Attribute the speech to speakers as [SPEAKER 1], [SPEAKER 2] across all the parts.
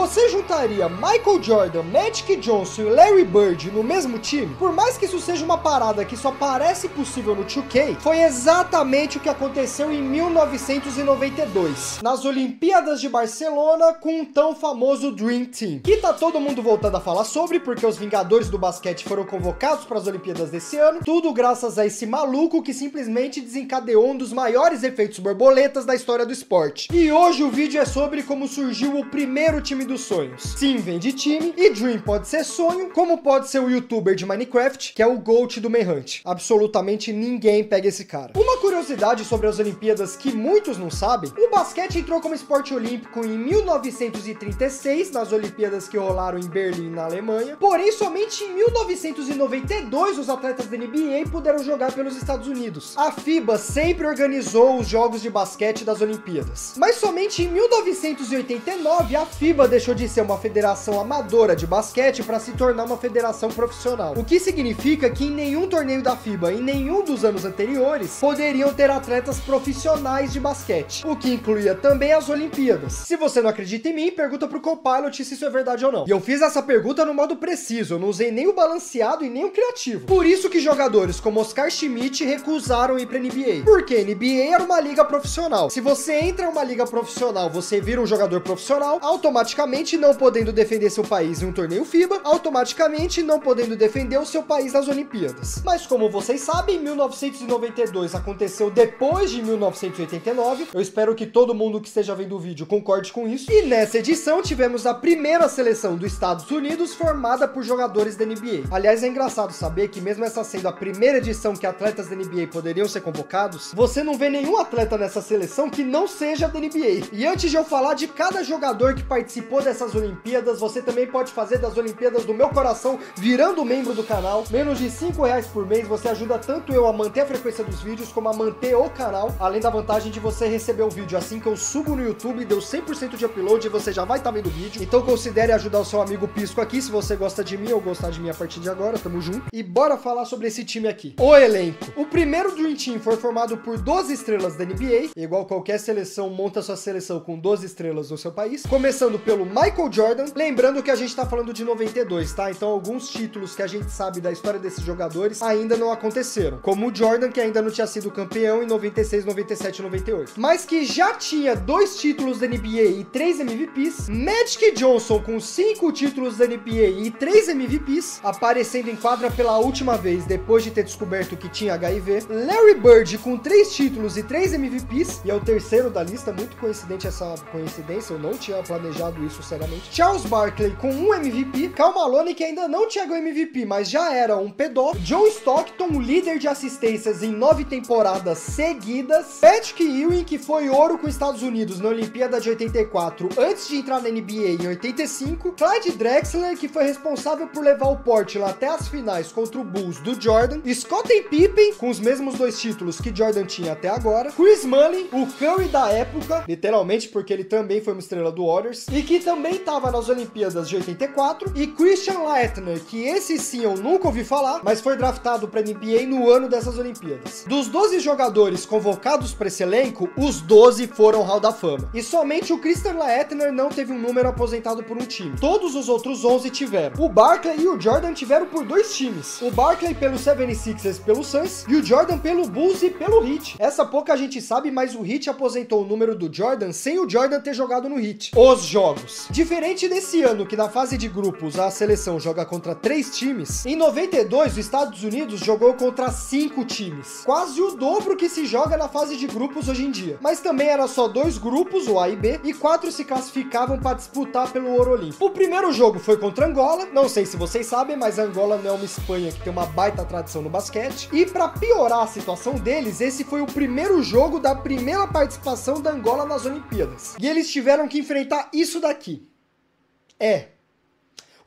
[SPEAKER 1] Você juntaria Michael Jordan, Magic Johnson e Larry Bird no mesmo time? Por mais que isso seja uma parada que só parece possível no 2K, foi exatamente o que aconteceu em 1992, nas Olimpíadas de Barcelona, com o tão famoso Dream Team, que tá todo mundo voltando a falar sobre, porque os Vingadores do basquete foram convocados para as Olimpíadas desse ano, tudo graças a esse maluco que simplesmente desencadeou um dos maiores efeitos borboletas da história do esporte. E hoje o vídeo é sobre como surgiu o primeiro time dos sonhos. Sim, vem de time, e Dream pode ser sonho, como pode ser o youtuber de Minecraft, que é o GOAT do Manhunt. Absolutamente ninguém pega esse cara. Uma curiosidade sobre as Olimpíadas que muitos não sabem, o basquete entrou como esporte olímpico em 1936, nas Olimpíadas que rolaram em Berlim, na Alemanha, porém somente em 1992 os atletas da NBA puderam jogar pelos Estados Unidos. A FIBA sempre organizou os jogos de basquete das Olimpíadas, mas somente em 1989 a FIBA deixou de ser uma federação amadora de basquete para se tornar uma federação profissional, o que significa que em nenhum torneio da FIBA, em nenhum dos anos anteriores, poderiam ter atletas profissionais de basquete, o que incluía também as Olimpíadas. Se você não acredita em mim, pergunta pro Copilot se isso é verdade ou não. E eu fiz essa pergunta no modo preciso, eu não usei nem o balanceado e nem o criativo. Por isso que jogadores como Oscar Schmidt recusaram ir pra NBA, porque NBA era uma liga profissional. Se você entra em uma liga profissional, você vira um jogador profissional, automaticamente não podendo defender seu país em um torneio FIBA, automaticamente não podendo defender o seu país nas Olimpíadas. Mas como vocês sabem, 1992 aconteceu depois de 1989, eu espero que todo mundo que esteja vendo o vídeo concorde com isso, e nessa edição tivemos a primeira seleção dos Estados Unidos formada por jogadores da NBA. Aliás, é engraçado saber que mesmo essa sendo a primeira edição que atletas da NBA poderiam ser convocados, você não vê nenhum atleta nessa seleção que não seja da NBA. E antes de eu falar de cada jogador que participou dessas Olimpíadas, você também pode fazer das Olimpíadas do meu coração virando membro do canal. Menos de R$5 por mês, você ajuda tanto eu a manter a frequência dos vídeos, como a manter o canal, além da vantagem de você receber o vídeo assim que eu subo no YouTube, deu 100% de upload e você já vai estar vendo o vídeo. Então considere ajudar o seu amigo Pisco aqui, se você gosta de mim ou gostar de mim a partir de agora, tamo junto. E bora falar sobre esse time aqui. O elenco. O primeiro Dream Team foi formado por 12 estrelas da NBA, igual qualquer seleção monta sua seleção com 12 estrelas no seu país, começando pelo Michael Jordan, lembrando que a gente tá falando de 92, tá? Então alguns títulos que a gente sabe da história desses jogadores ainda não aconteceram, como o Jordan, que ainda não tinha sido campeão em 96, 97 e 98, mas que já tinha 2 títulos da NBA e 3 MVPs, Magic Johnson com 5 títulos da NBA e 3 MVPs, aparecendo em quadra pela última vez depois de ter descoberto que tinha HIV, Larry Bird com 3 títulos e 3 MVPs, e é o terceiro da lista, muito coincidente essa coincidência, eu não tinha planejado isso seriamente, Charles Barkley com 1 MVP, Karl Malone, que ainda não tinha ganho MVP, mas já era um pedófilo, John Stockton, líder de assistências em 9 temporadas seguidas, Patrick Ewing, que foi ouro com os Estados Unidos na Olimpíada de 84, antes de entrar na NBA em 85, Clyde Drexler, que foi responsável por levar o Portland até as finais contra o Bulls do Jordan, Scottie Pippen, com os mesmos 2 títulos que Jordan tinha até agora, Chris Mullin, o Curry da época, literalmente porque ele também foi uma estrela do Warriors, e que também estava nas Olimpíadas de 84, e Christian Laettner, que esse sim eu nunca ouvi falar, mas foi draftado para NBA no ano dessas Olimpíadas. Dos 12 jogadores convocados para esse elenco, os 12 foram Hall da Fama, e somente o Christian Laettner não teve um número aposentado por um time. Todos os outros 11 tiveram. O Barkley e o Jordan tiveram por 2 times. O Barkley pelo 76ers, pelo Suns, e o Jordan pelo Bulls e pelo Heat. Essa pouca gente sabe, mas o Heat aposentou o número do Jordan sem o Jordan ter jogado no Heat. Os jogos. Diferente desse ano, que na fase de grupos a seleção joga contra 3 times, em 92 os Estados Unidos jogou contra 5 times. Quase o dobro que se joga na fase de grupos hoje em dia. Mas também era só 2 grupos, o A e B, e 4 se classificavam para disputar pelo ouro olímpico. O primeiro jogo foi contra Angola, não sei se vocês sabem, mas Angola não é uma Espanha que tem uma baita tradição no basquete, e para piorar a situação deles, esse foi o primeiro jogo da primeira participação da Angola nas Olimpíadas. E eles tiveram que enfrentar isso daqui.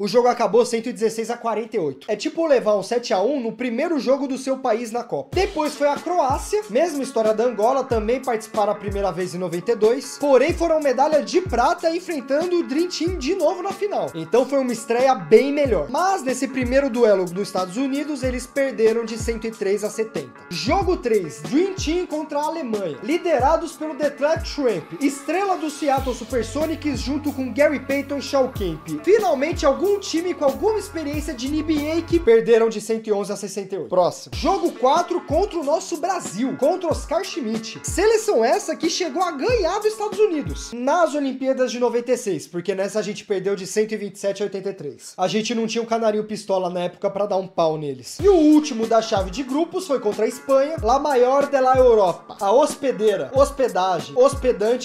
[SPEAKER 1] O jogo acabou 116-48. É tipo levar um 7-1 no primeiro jogo do seu país na Copa. Depois foi a Croácia, mesma história da Angola, também participaram a primeira vez em 92, porém foram medalha de prata enfrentando o Dream Team de novo na final. Então foi uma estreia bem melhor. Mas nesse primeiro duelo dos Estados Unidos, eles perderam de 103-70. Jogo 3, Dream Team contra a Alemanha, liderados pelo Detlef Schrempf, estrela do Seattle Supersonics junto com Gary Payton e Shawn Kemp. Finalmente algum time com alguma experiência de NBA que perderam de 111-68. Próximo. Jogo 4 contra o nosso Brasil, contra Oscar Schmidt. Seleção essa que chegou a ganhar dos Estados Unidos nas Olimpíadas de 96, porque nessa a gente perdeu de 127-83. A gente não tinha um canarinho pistola na época pra dar um pau neles. E o último da chave de grupos foi contra a Espanha, La Maior de la Europa, a hospedante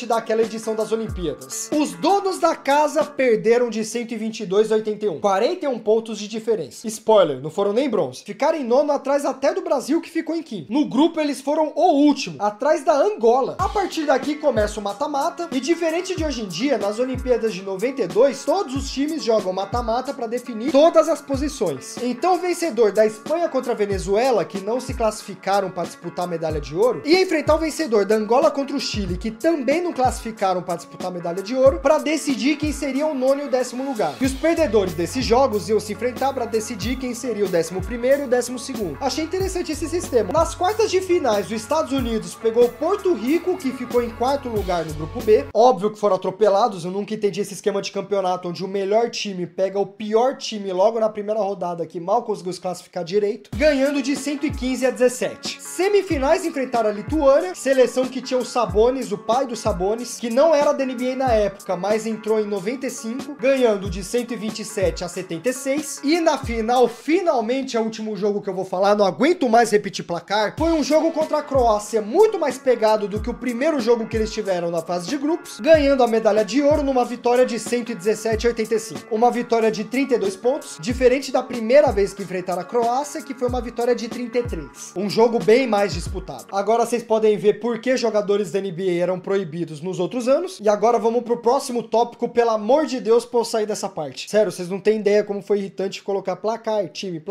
[SPEAKER 1] daquela edição das Olimpíadas. Os donos da casa perderam de 122-81, 41 pontos de diferença. Spoiler, não foram nem bronze. Ficaram em nono atrás até do Brasil, que ficou em quinto. No grupo eles foram o último, atrás da Angola. A partir daqui começa o mata-mata, e diferente de hoje em dia, nas Olimpíadas de 92, todos os times jogam mata-mata para definir todas as posições. Então o vencedor da Espanha contra a Venezuela, que não se classificaram para disputar a medalha de ouro, ia enfrentar o vencedor da Angola contra o Chile, que também não classificaram para disputar a medalha de ouro, para decidir quem seria o nono e o 10º lugar. E os perdedores desses jogos iam se enfrentar para decidir quem seria o 11º e o 12º. Achei interessante esse sistema. Nas quartas de finais, os Estados Unidos pegou Porto Rico, que ficou em 4º lugar no grupo B. Óbvio que foram atropelados, eu nunca entendi esse esquema de campeonato onde o melhor time pega o pior time logo na primeira rodada, que mal conseguiu se classificar direito, ganhando de 115-17. Semifinais enfrentaram a Lituânia, seleção que tinha o Sabonis, o pai do Sabonis, que não era da NBA na época, mas entrou em 95, ganhando de 127-76. E na final, finalmente é o último jogo que eu vou falar, não aguento mais repetir placar, foi um jogo contra a Croácia muito mais pegado do que o primeiro jogo que eles tiveram na fase de grupos, ganhando a medalha de ouro numa vitória de 117-85. Uma vitória de 32 pontos, diferente da primeira vez que enfrentaram a Croácia, que foi uma vitória de 33. Um jogo bem mais disputado. Agora vocês podem ver por que jogadores da NBA eram proibidos nos outros anos. E agora vamos pro próximo tópico, pelo amor de Deus, pra eu sair dessa parte. Sério, vocês não têm ideia como foi irritante colocar placar, time,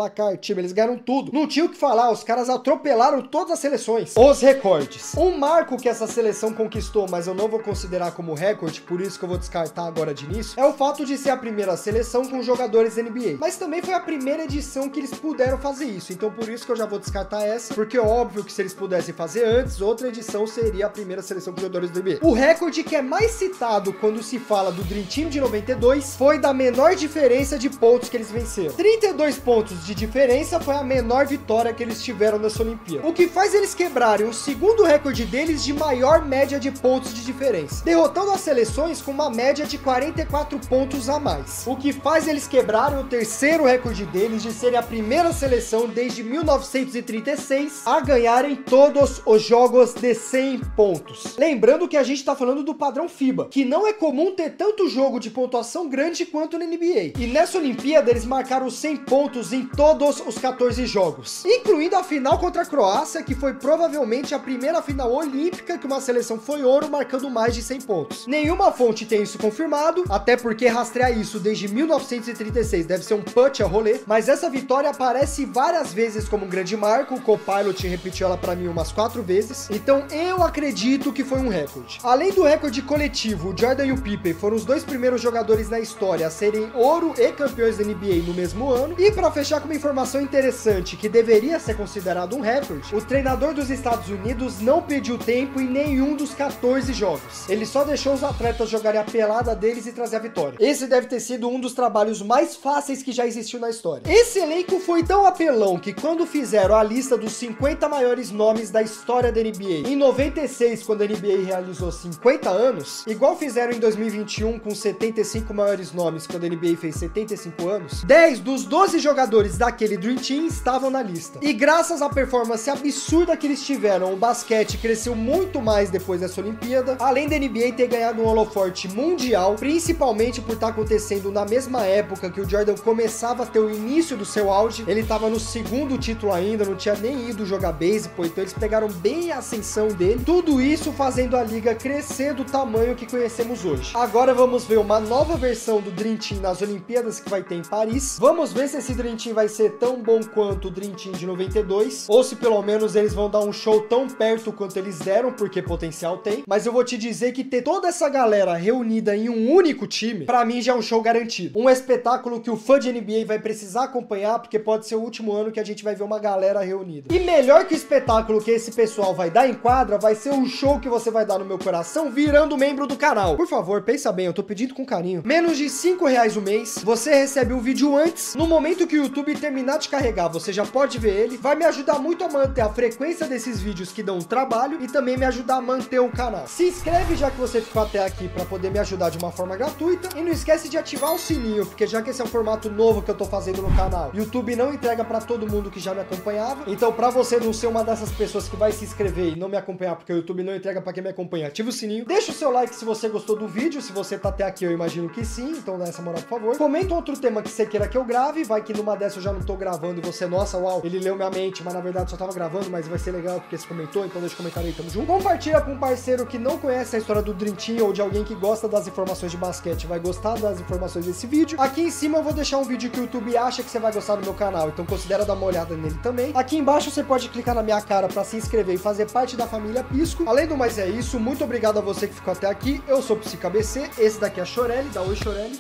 [SPEAKER 1] eles ganharam tudo. Não tinha o que falar, os caras atropelaram todas as seleções. Os recordes. Um marco que essa seleção conquistou, mas eu não vou considerar como recorde, por isso que eu vou descartar agora de início, é o fato de ser a primeira seleção com jogadores da NBA. Mas também foi a primeira edição que eles puderam fazer isso, então por isso que eu já vou descartar essa, porque é óbvio que se eles pudessem fazer antes, outra edição seria a primeira seleção com jogadores da NBA. O recorde que é mais citado quando se fala do Dream Team de 92 foi da menor diferença de pontos que eles venceram. 32 pontos de diferença foi a menor vitória que eles tiveram nessa Olimpíada, o que faz eles quebrarem o segundo recorde deles de maior média de pontos de diferença, derrotando as seleções com uma média de 44 pontos a mais, o que faz eles quebrarem o terceiro recorde deles de serem a primeira seleção desde 1936 a ganharem todos os jogos de 100 pontos. Lembrando que a gente tá falando do padrão FIBA, que não é comum ter tanto jogo de pontuação grande quanto na NBA. E nessa Olimpíada eles marcaram 100 pontos em todos os 14 jogos, incluindo a final contra a Croácia, que foi provavelmente a primeira final olímpica que uma seleção foi ouro marcando mais de 100 pontos. Nenhuma fonte tem isso confirmado, até porque rastrear isso desde 1936 deve ser um putz a rolê, mas essa vitória aparece várias vezes como um grande marco. O Copilot repetiu ela pra mim umas 4 vezes, então eu acredito que foi um recorde. Além do recorde coletivo, o Jordan e o Pippen foram os dois primeiros jogadores na história a serem ouro e campeões da NBA no mesmo ano. E para fechar com uma informação interessante que deveria ser considerado um recorde, o treinador dos Estados Unidos não pediu tempo em nenhum dos 14 jogos. Ele só deixou os atletas jogarem a pelada deles e trazer a vitória. Esse deve ter sido um dos trabalhos mais fáceis que já existiu na história. Esse elenco foi tão apelão que quando fizeram a lista dos 50 maiores nomes da história da NBA em 96, quando a NBA realizou 50 anos, igual fizeram em 2021 com 75 maiores nomes quando a NBA fez 75 anos, 10 dos 12 jogadores daquele Dream Team estavam na lista. E graças à performance absurda que eles tiveram, o basquete cresceu muito mais depois dessa Olimpíada, além da NBA ter ganhado um holofote mundial, principalmente por estar acontecendo na mesma época que o Jordan começava a ter o início do seu auge. Ele estava no segundo título ainda, não tinha nem ido jogar beisebol, então eles pegaram bem a ascensão dele. Tudo isso fazendo a liga crescer do tamanho que conhecemos hoje. Agora vamos ver uma nova versão do Dream Team nas Olimpíadas que vai ter em Paris. Vamos ver se esse Dream Team vai ser tão bom quanto o Dream Team de 92, ou se pelo menos eles vão dar um show tão perto quanto eles deram, porque potencial tem. Mas eu vou te dizer que ter toda essa galera reunida em um único time, pra mim já é um show garantido. Um espetáculo que o fã de NBA vai precisar acompanhar, porque pode ser o último ano que a gente vai ver uma galera reunida. E melhor que o espetáculo que esse pessoal vai dar em quadra, vai ser o show que você vai dar no meu coração virando membro do canal. Por favor, pensa bem, eu tô pedindo com carinho. Menos de R$5 o mês, você recebe o vídeo antes. No momento que o YouTube terminar de carregar, você já pode ver ele. Vai me ajudar muito a manter a frequência desses vídeos que dão trabalho e também me ajudar a manter o canal. Se inscreve já que você ficou até aqui pra poder me ajudar de uma forma gratuita. E não esquece de ativar o sininho, porque já que esse é um formato novo que eu tô fazendo no canal, YouTube não entrega pra todo mundo que já me acompanhava. Então, pra você não ser uma dessas pessoas que vai se inscrever e não me acompanhar, porque o YouTube não entrega pra quem me acompanha, ativa o sininho. Deixa o seu like se você gostou do vídeo. Se você tá até aqui, eu imagino que sim. Então dá essa moral, por favor. Comenta outro tema que você queira que eu grave. Vai que numa dessas eu já não tô gravando e você, nossa, uau, ele leu minha mente, mas na verdade só tava gravando, mas vai ser legal porque você comentou, então deixa o comentário aí, tamo junto. Compartilha com um parceiro que não conhece a história do Dream Team ou de alguém que gosta das informações de basquete, vai gostar das informações desse vídeo. Aqui em cima eu vou deixar um vídeo que o YouTube acha que você vai gostar do meu canal, então considera dar uma olhada nele também. Aqui embaixo você pode clicar na minha cara pra se inscrever e fazer parte da família Pisco. Além do mais é isso, muito obrigado a você que ficou até aqui. Eu sou o PsicoABC, esse daqui é a Chorelli, dá oi Chorelli.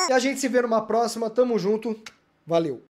[SPEAKER 1] E a gente se vê numa próxima, tamo junto, valeu!